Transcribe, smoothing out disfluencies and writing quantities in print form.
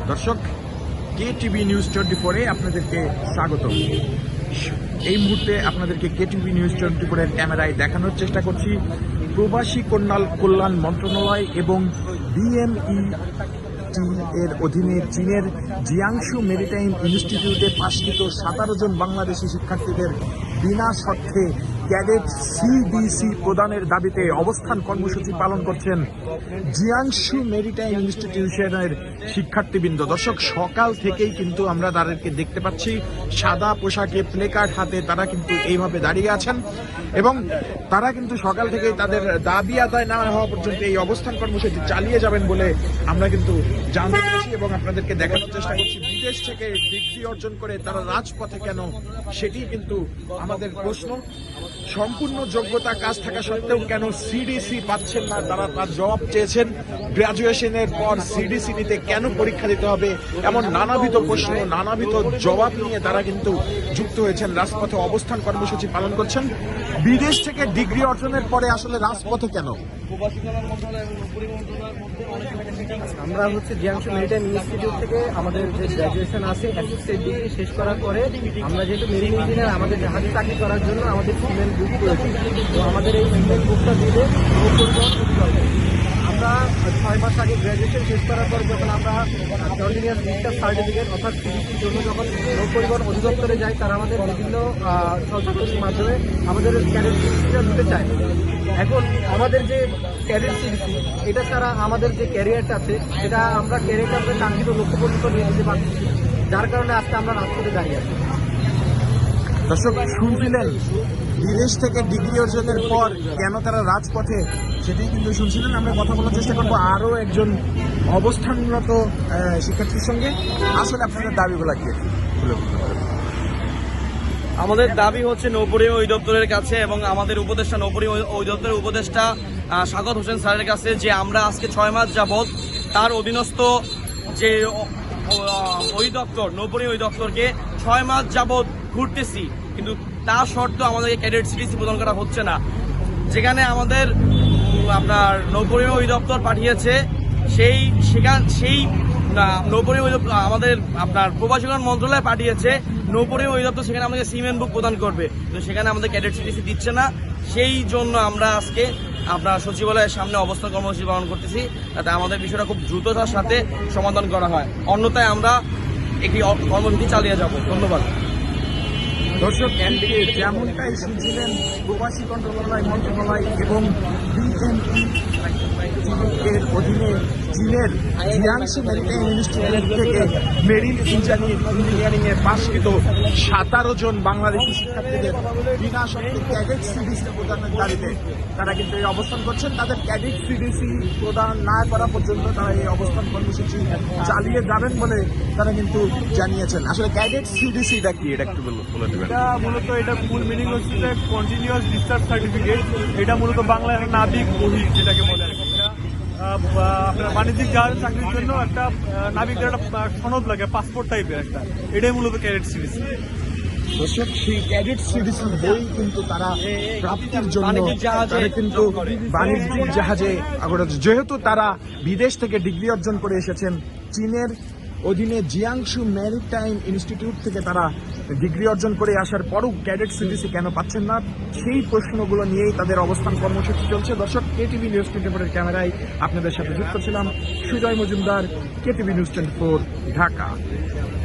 দর্শক, KTV news 24-এ আপনাদেরকে স্বাগত। এই মুহূর্তে আপনাদেরকে KTV নিউজ 24-এর ক্যামেরায় দেখানোর চেষ্টা করছি প্রবাসী কল্যাণ মন্ত্রণালয় এবং BMET এর অধীনে চীনের জিয়াংশু মেরিটাইম ইনস্টিটিউটে পাশকৃত 17 জন বাংলাদেশি শিক্ষার্থীদের বিনা শর্তে ক্যাডেট CDC প্রদানের দাবিতে অবস্থান কর্মসূচি পালন করছেন জিয়াংশু মেরিটাইম ইনস্টিটিউশনের শিক্ষার্থীবৃন্দ। দর্শক, সকাল থেকেই কিন্তু আমরা তাদেরকে দেখতে পাচ্ছি সাদা পোশাকে প্লেকার্ড হাতে তারা কিন্তু এইভাবে দাঁড়িয়ে আছেন এবং তারা কিন্তু সকাল থেকেই তাদের দাবি আদায় না হওয়া পর্যন্ত এই অবস্থান কর্মসূচি চালিয়ে যাবেন বলে আমরা কিন্তু জানতে পেরেছি এবং আপনাদেরকে দেখানোর চেষ্টা করছি। বিদেশ থেকে ডিগ্রি অর্জন করে তারা রাজপথে কেন, সেটি কিন্তু আমাদের প্রশ্ন। সম্পূর্ণ যোগ্যতা কাজ থাকা সত্ত্বেও কেন CDC পাচ্ছেন না, তারা তার জবাব চেয়েছেন। গ্রাজুয়েশনের পর CDC নিতে কেন পরীক্ষা দিতে হবে, এমন নানাবিধ প্রশ্ন, নানাবিধ জবাব নিয়ে তারা কিন্তু যুক্ত হয়েছেন, রাজপথে অবস্থান কর্মসূচি পালন করছেন। বিদেশ থেকে ডিগ্রি অর্জনের পরে আসলে রাজপথে কেন? আমরা জিয়াংশু মেরিটাইম ইনস্টিটিউট থেকে আমাদের যে গ্র্যাজুয়েশন আছে অ্যাসোসিয়েট ডিগ্রি শেষ করার পরে আমরা যেহেতু মেরিন ইঞ্জিনিয়ার, আমাদের জাহাজে চাকরি করার জন্য আমাদের সিমেন্ট বুক করেছি। তো আমাদের এই সিমেন্ট বুকটা দিলে আমরা 6 মাস আগে গ্র্যাজুয়েশন শেষ করার পর যখন আমরা কন্টিনিউয়াস ডিসচার্জ সার্টিফিকেট অর্থাৎ CDCর জন্য যখন নৌ পরিবহন অধিদপ্তরে যাই, তারা আমাদের বিভিন্ন সরকারের মাধ্যমে আমাদের ক্যাডেট CDCটা দিতে চায়। এখন আমাদের যে ক্যাডেট CDC, এটা ছাড়া আমাদের যে ক্যারিয়ারটা আছে সেটা আমরা ক্যারিয়ারটা আমরা কাঙ্ক্ষিত লক্ষ্য পর্যন্ত নিয়ে যেতে পারছি, যার কারণে আজকে আমরা রাজপথে দাঁড়িয়ে আছি। দর্শক, শুনছিলেন বিদেশ থেকে ডিগ্রি অর্জনের পর কেন তারা রাজপথে, সেটাই কিন্তু শুনছিলেন। আমরা কথা বলার চেষ্টা করবো আরো একজন অবস্থানরত শিক্ষার্থীর সঙ্গে। আসলে আপনাদের দাবিগুলো কি? আমাদের দাবি হচ্ছে নৌপরিবহন অধিদপ্তরের কাছে এবং আমাদের উপদেষ্টা নৌপরিবহন অধিদপ্তরের উপদেষ্টা স্বাগত হোসেন স্যারের কাছে, যে আমরা আজকে 6 মাস যাবৎ তার অধীনস্থ যে অধিদপ্তর নৌপরিবহন অধিদপ্তরকে 6 মাস যাবৎ ঘুরতেছি, কিন্তু তা সত্ত্বেও আমাদেরকে ক্যাডেট CDC প্রদান করা হচ্ছে না। যেখানে আমাদের আপনার নৌপরিবহন অধিদপ্তর পাঠিয়েছে সেই নৌপরিবহন আমাদের আপনার প্রবাসী কল্যাণ মন্ত্রণালয় পাঠিয়েছে নৌপরিবহন অধিদপ্তর, সেখানে আমাদের সিমেন্ট বুক প্রদান করবে, কিন্তু সেখানে আমাদের ক্যাডেট CDC দিচ্ছে না। সেই জন্য আমরা আজকে আপনার সচিবালয়ের সামনে অবস্থান কর্মসূচি পালন করতেছি, যাতে আমাদের বিষয়টা খুব দ্রুততার সাথে সমাধান করা হয়, অন্যথায় আমরা একটি কর্মসূচি চালিয়ে যাব। ধন্যবাদ। দর্শক, যেমনটাই শুনছিলেন প্রবাসী মন্ত্রণালয় এবং BMET এর অধীনে চীনের জিয়াংশু মেরিটাইম ইনস্টিটিউট থেকে মেরিন ইঞ্জিনিয়ারিং এ পাশকৃত 17 জন বাংলাদেশি শিক্ষার্থীদের বিনা শর্তে ক্যাডেট CDC প্রদানের দাবিতে তারা কিন্তু এই অবস্থান করছেন। তাদের ক্যাডেট CDC প্রদান না করা পর্যন্ত তারা এই অবস্থান কর্মসূচি চালিয়ে যাবেন বলে তারা কিন্তু জানিয়েছেন। আসলে ক্যাডেট CDCটা কি, এটা একটু বলে দেবেন? এটা মূলত এটা ফুল মিনিং হচ্ছে কন্টিনিউয়াস ডিসচার্জ সার্টিফিকেট। এটা মূলত বাংলায় নাবিক বহি যেটাকে বলে। আপনার বাণিজ্যিক জাহাজে চাকরির জন্য একটা নাবিকদের একটা সনদ লাগে, পাসপোর্ট টাইপের একটা, এটাই মূলত ক্যাডেট CDC। দর্শক, সেই ক্যাডেট CDC বই কিন্তু তারা প্রাপ্তির জন্য কিন্তু বাণিজ্যিক জাহাজে যেহেতু তারা বিদেশ থেকে ডিগ্রি অর্জন করে এসেছেন, চীনের অধীনে জিয়াংশু মেরিটাইম ইনস্টিটিউট থেকে তারা ডিগ্রি অর্জন করে আসার পরও ক্যাডেট CDC কেন পাচ্ছেন না, সেই প্রশ্নগুলো নিয়েই তাদের অবস্থান কর্মসূচি চলছে। দর্শক, KTV নিউজ 24-এর ক্যামেরায় আপনাদের সাথে যুক্ত ছিলাম সুজয় মজুমদার, KTV নিউজ 24, ঢাকা।